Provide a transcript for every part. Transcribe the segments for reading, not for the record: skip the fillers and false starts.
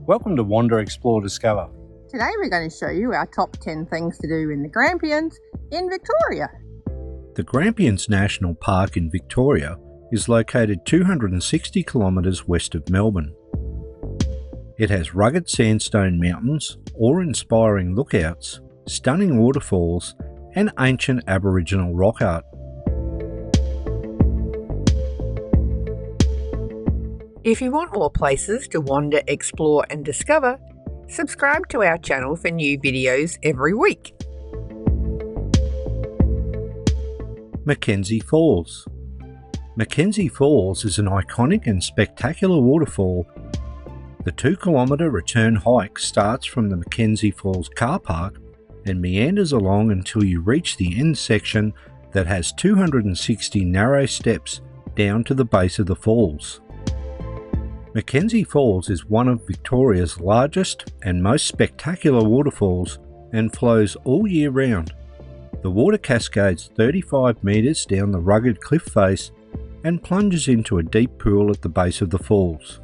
Welcome to Wander, Explore, Discover. Today we're going to show you our top 10 things to do in the Grampians in Victoria. The Grampians National Park in Victoria is located 260 kilometres west of Melbourne. It has rugged sandstone mountains, awe-inspiring lookouts, stunning waterfalls and ancient Aboriginal rock art. If you want more places to wander, explore and discover, subscribe to our channel for new videos every week. MacKenzie Falls. MacKenzie Falls is an iconic and spectacular waterfall. The 2-kilometre return hike starts from the MacKenzie Falls carpark and meanders along until you reach the end section that has 260 narrow steps down to the base of the falls. MacKenzie Falls is one of Victoria's largest and most spectacular waterfalls and flows all year round. The water cascades 35 metres down the rugged cliff face and plunges into a deep pool at the base of the falls.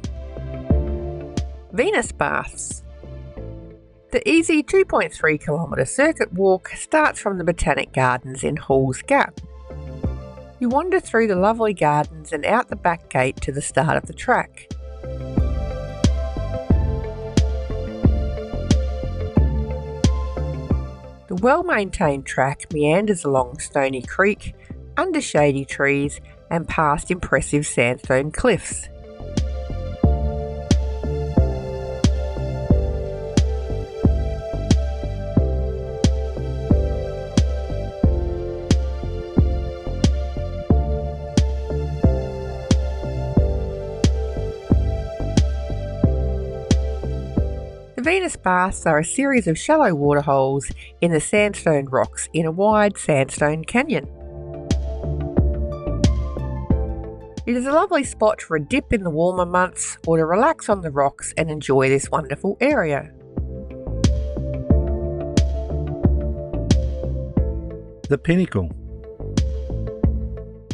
Venus Baths. The easy 2.3 kilometre circuit walk starts from the Botanic Gardens in Halls Gap. You wander through the lovely gardens and out the back gate to the start of the track. The well-maintained track meanders along Stony Creek, under shady trees and past impressive sandstone cliffs. The Venus Baths are a series of shallow waterholes in the sandstone rocks in a wide sandstone canyon. It is a lovely spot for a dip in the warmer months or to relax on the rocks and enjoy this wonderful area. The Pinnacle.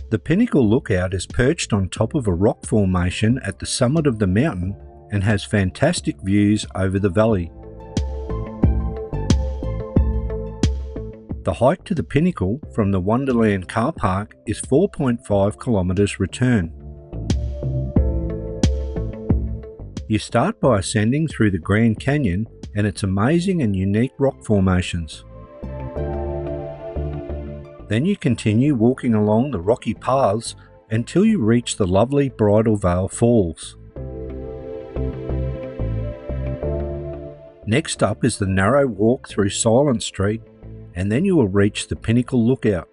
The Pinnacle Lookout is perched on top of a rock formation at the summit of the mountain and has fantastic views over the valley. The hike to the Pinnacle from the Wonderland car park is 4.5 kilometres return. You start by ascending through the Grand Canyon and its amazing and unique rock formations. Then you continue walking along the rocky paths until you reach the lovely Bridal Veil Falls. Next up is the narrow walk through Silent Street, and then you will reach the Pinnacle Lookout.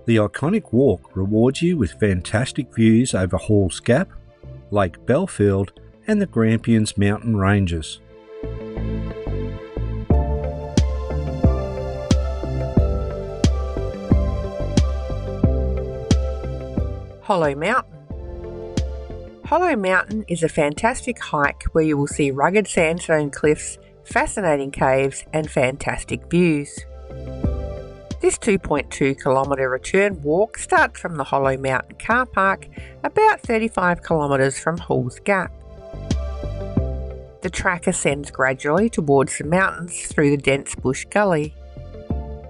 The iconic walk rewards you with fantastic views over Halls Gap, Lake Belfield and the Grampians mountain ranges. Hollow Mountain. Hollow Mountain is a fantastic hike where you will see rugged sandstone cliffs, fascinating caves and fantastic views. This 2.2 kilometre return walk starts from the Hollow Mountain car park about 35 kilometres from Halls Gap. The track ascends gradually towards the mountains through the dense bush gully.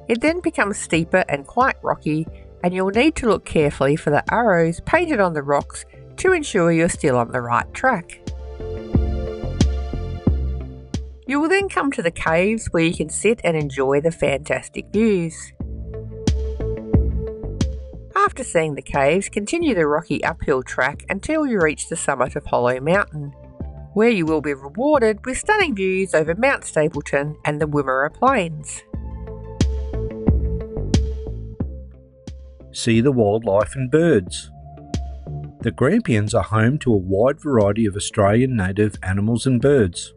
It then becomes steeper and quite rocky, and you'll need to look carefully for the arrows painted on the rocks to ensure you're still on the right track. You will then come to the caves where you can sit and enjoy the fantastic views. After seeing the caves, continue the rocky uphill track until you reach the summit of Hollow Mountain, where you will be rewarded with stunning views over Mount Stapleton and the Wimmera Plains. See the wildlife and birds. The Grampians are home to a wide variety of Australian native animals and birds.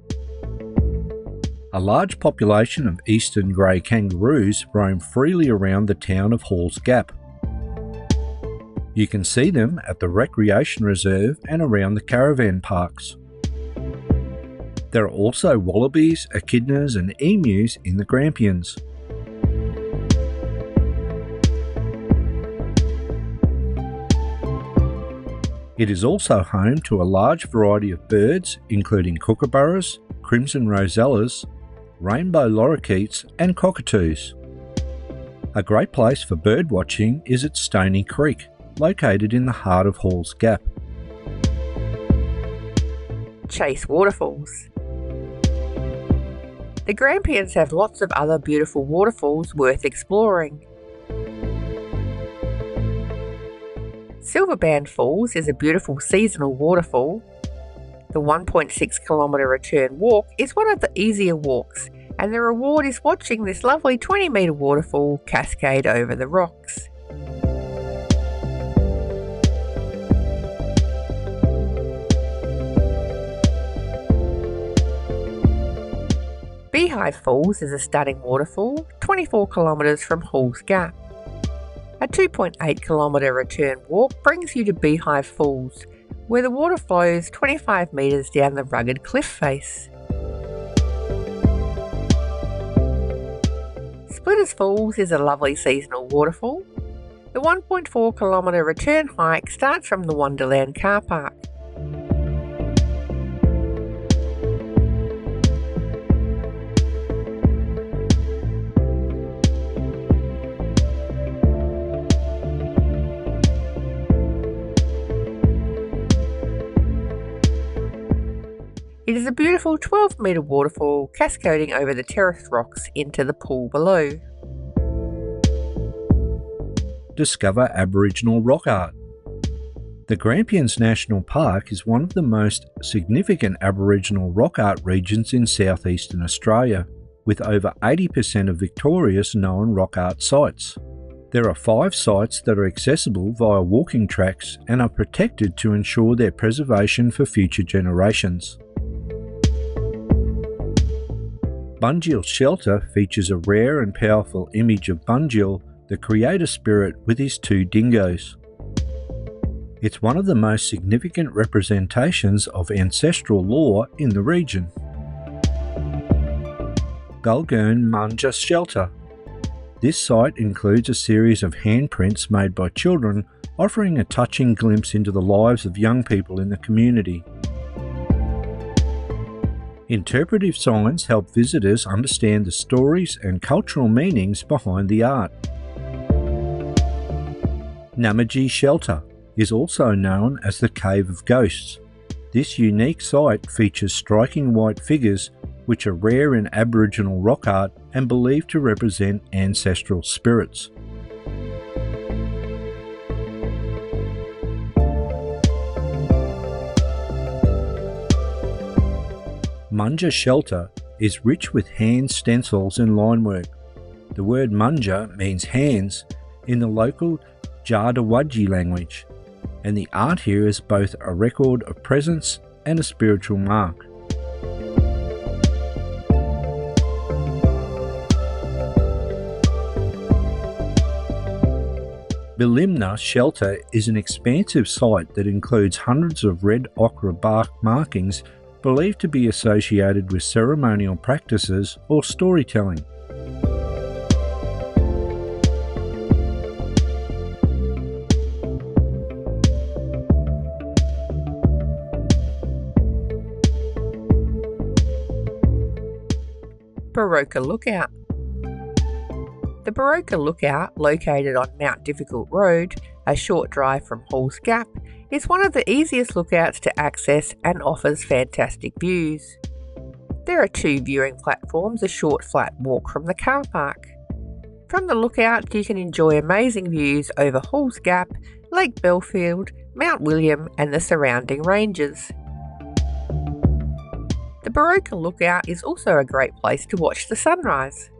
A large population of eastern grey kangaroos roam freely around the town of Halls Gap. You can see them at the Recreation Reserve and around the caravan parks. There are also wallabies, echidnas and emus in the Grampians. It is also home to a large variety of birds, including kookaburras, crimson rosellas, rainbow lorikeets and cockatoos. A great place for bird watching is at Stony Creek, located in the heart of Halls Gap. Chase Waterfalls. The Grampians have lots of other beautiful waterfalls worth exploring. Silverband Falls is a beautiful seasonal waterfall. The 1.6 kilometre return walk is one of the easier walks, and the reward is watching this lovely 20-metre waterfall cascade over the rocks. Beehive Falls is a stunning waterfall 24 kilometres from Halls Gap. A 2.8 kilometre return walk brings you to Beehive Falls, where the water flows 25 metres down the rugged cliff face. Splitters Falls is a lovely seasonal waterfall. The 1.4 kilometre return hike starts from the Wonderland carpark. It is a beautiful 12-metre waterfall cascading over the terraced rocks into the pool below. Discover Aboriginal Rock Art. The Grampians National Park is one of the most significant Aboriginal rock art regions in southeastern Australia, with over 80% of Victoria's known rock art sites. There are 5 sites that are accessible via walking tracks and are protected to ensure their preservation for future generations. Bunjil Shelter features a rare and powerful image of Bunjil, the creator spirit, with his 2 dingoes. It's one of the most significant representations of ancestral lore in the region. Gulgurn Manja Shelter. This site includes a series of handprints made by children, offering a touching glimpse into the lives of young people in the community. Interpretive signs help visitors understand the stories and cultural meanings behind the art. Namadgi Shelter is also known as the Cave of Ghosts. This unique site features striking white figures which are rare in Aboriginal rock art and believed to represent ancestral spirits. Manja Shelter is rich with hand stencils and linework. The word Manja means hands in the local Jardawudji language, and the art here is both a record of presence and a spiritual mark. Bilimna Shelter is an expansive site that includes hundreds of red ochre bark markings believed to be associated with ceremonial practices or storytelling. Boroka Lookout. The Boroka Lookout, located on Mount Difficult Road, a short drive from Halls Gap, is one of the easiest lookouts to access and offers fantastic views. There are 2 viewing platforms, a short flat walk from the car park. From the lookout you can enjoy amazing views over Halls Gap, Lake Belfield, Mount William and the surrounding ranges. The Boroka Lookout is also a great place to watch the sunrise.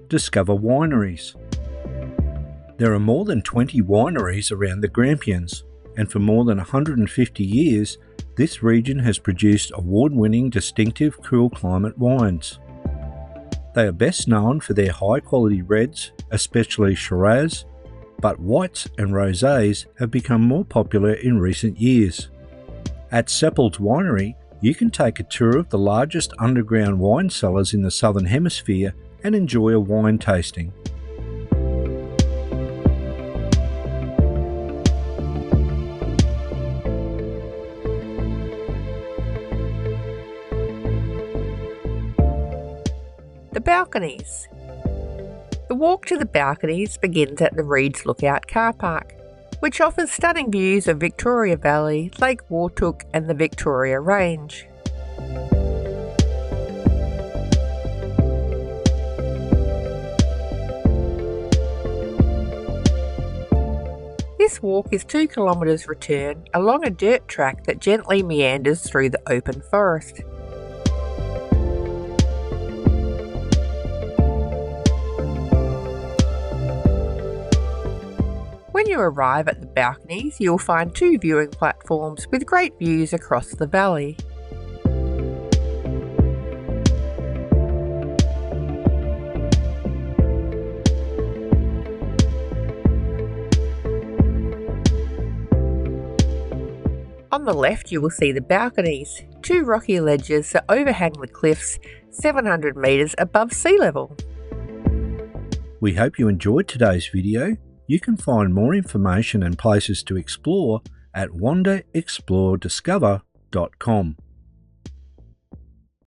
Discover Wineries. There are more than 20 wineries around the Grampians, and for more than 150 years, this region has produced award-winning distinctive cool climate wines. They are best known for their high-quality reds, especially Shiraz, but whites and rosés have become more popular in recent years. At Seppel's Winery, you can take a tour of the largest underground wine cellars in the Southern Hemisphere and enjoy a wine tasting. The Balconies. The walk to the Balconies begins at the Reeds Lookout carpark, which offers stunning views of Victoria Valley, Lake Wartook and the Victoria Range. This walk is 2 kilometres return along a dirt track that gently meanders through the open forest. When you arrive at the Balconies, you'll find 2 viewing platforms with great views across the valley. On the left you will see the Balconies, 2 rocky ledges that overhang the cliffs 700 metres above sea level. We hope you enjoyed today's video. You can find more information and places to explore at wanderexplorediscover.com.